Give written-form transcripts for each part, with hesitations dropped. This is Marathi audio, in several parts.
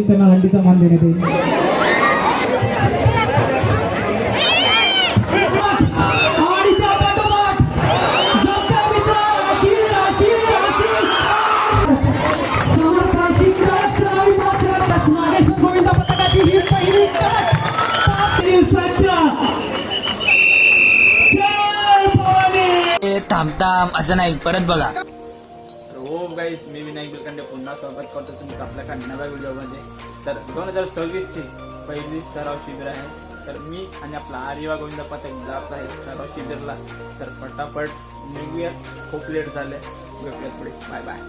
त्यांना हंडीचा मान देण्यात येईल. थांबताम असं नाही, परत बघा. हो गाईस, मी विनायक बिलकंडे पुन्हा स्वागत करतो तुमचं आपल्या नव्या व्हिडिओमध्ये. तर 2026ची पहिली सराव शिबिर आहे. तर मी आणि आपला आर्यवा गोविंद पथक जात आहे सराव शिबिरला. तर पटापट निघूया, खूप लेट झाले. भेटूया पुढे. Bye bye.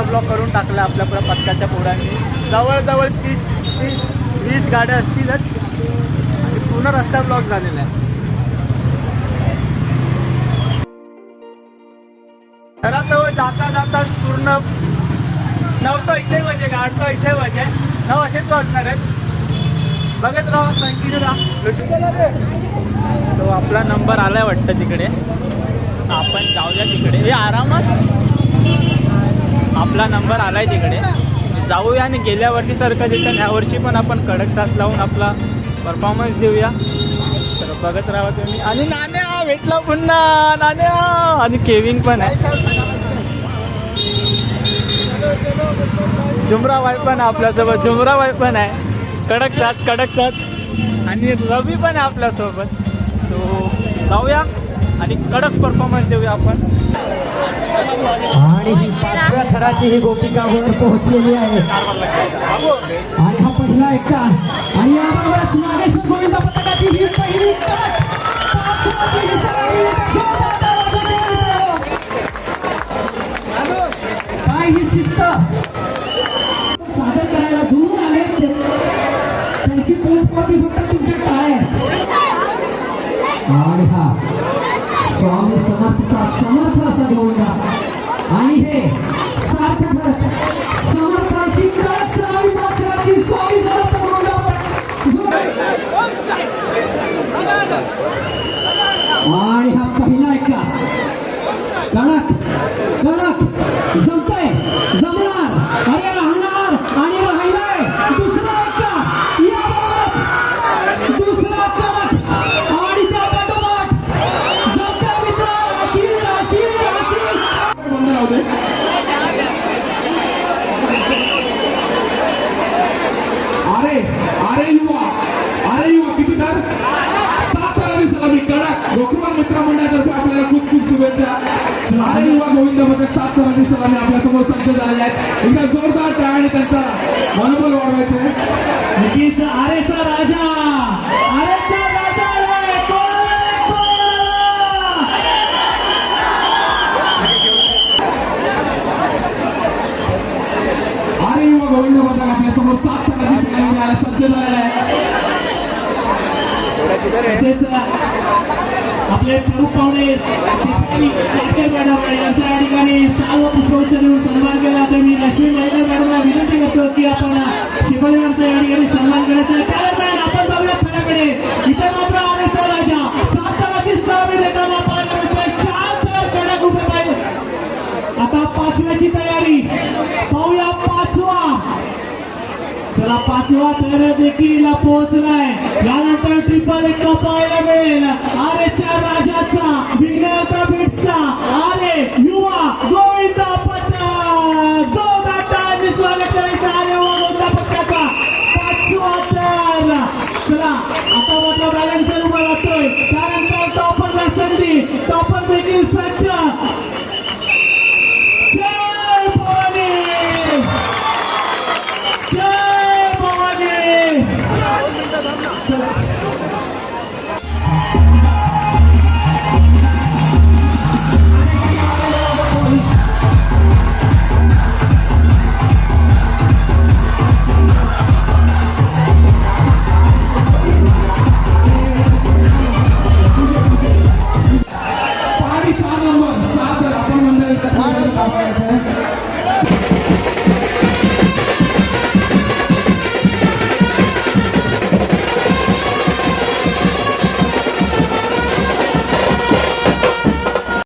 ब्लॉक करून टाकला आपल्या पुऱ्या पथकाच्या पोरांनी. जवळजवळ 30-20 गाड्या असतीलच आणि पूर्ण रस्ता ब्लॉक झालेला आहे. घराजवळ जाता जाता पूर्ण 9 इथे म्हणजे 8 इथे म्हणजे 9 असेच वाटणार आहेत. बघत राहा, कंटिन्यू राहा. तो आपला नंबर आलाय वाटतं तिकडे, आपण जाऊया तिकडे. हे आरामात आपला नंबर आलाय तिकडे जाऊया आणि गेल्या वर्षी सारखं देतं ह्यावर्षी पण आपण कडक साथ लावून आपला परफॉर्मन्स देऊया. तर बघत राहा तुम्ही. आणि नाण्या भेटला पुन्हा, नाण्या. आणि केविन पण आहे, जुमराबाई पण आहे आपल्यासोबत. जुमराबाई पण आहे, कडक साथ. आणि रवी पण आहे आपल्यासोबत. सो जाऊया आणि कडक परफॉर्मन्स देऊया आपण. आणि ही 5व्या थराची ही गोपिका वर पोहोचलेली आहे. आणि हा पहिला एक्का आणि याबरोबरच नागेश्वर गोविंद पथकाची ही पहिली काय ही शिस्त सादर करायला दूर आले, त्यांची पोचपावती फक्त तुमच्या टाळ्या. आणि हा स्वामी समर्थ असा गोविंदा. आणि हे सार्थक समर्थाची काळाची पात्राची स्वामी समर्थ गोविंदा. आणि हा पहिला एका कडक जमतोय, जमणार, अरे राहणार आणि राहिलाय. दुसरा एका याबरोबरच दुसरा कडक आणि त्या पाठोपाठ जमत्या मित्र राशी. अरे युवा किती तर 7 सलामी कडक गोकुळ मित्र मंडळातर्फे आपल्याला खूप खूप शुभेच्छा. अरे युवा गोविंद पथक 7 सलामी आपल्या समोर सज्ज झालेले आहेत. एकदा जोरदार टाळ्याने त्यांचा मनोबल वाढवायचं आहे. नक्कीच आरेचा राजा अरे युवा गोविंद पथक आपल्या समोर 7 सलामी घ्यायला सज्ज झालेला आहे. आपले प्रमुख पाहुणे शेतकरी मॅडम यांच्या या ठिकाणी सर्व पुष्पगुच्छ देऊन सन्मान केला. आता मी लक्ष्मी मॅडम मॅडमला विनंती करतो की आपण शिपाई मॅडमचा या ठिकाणी सन्मान करायचा आहे. त्यादरम्यान आपण जाऊया फळ्याकडे. इथे मात्र आरेचा राजा 7 थराची सलामी देताना पाहायला मिळतोय. 4 थर कडक उभे पाहिजे. आता 5व्याची तयारी पाहूया. 5वा चला 5वा थर देखील पोहोचलाय. यानंतर ट्रिपल एक्का पाहायला मिळेल. आरेच्या राजाचा विघ्नहर्ता बीट्सचा. अरे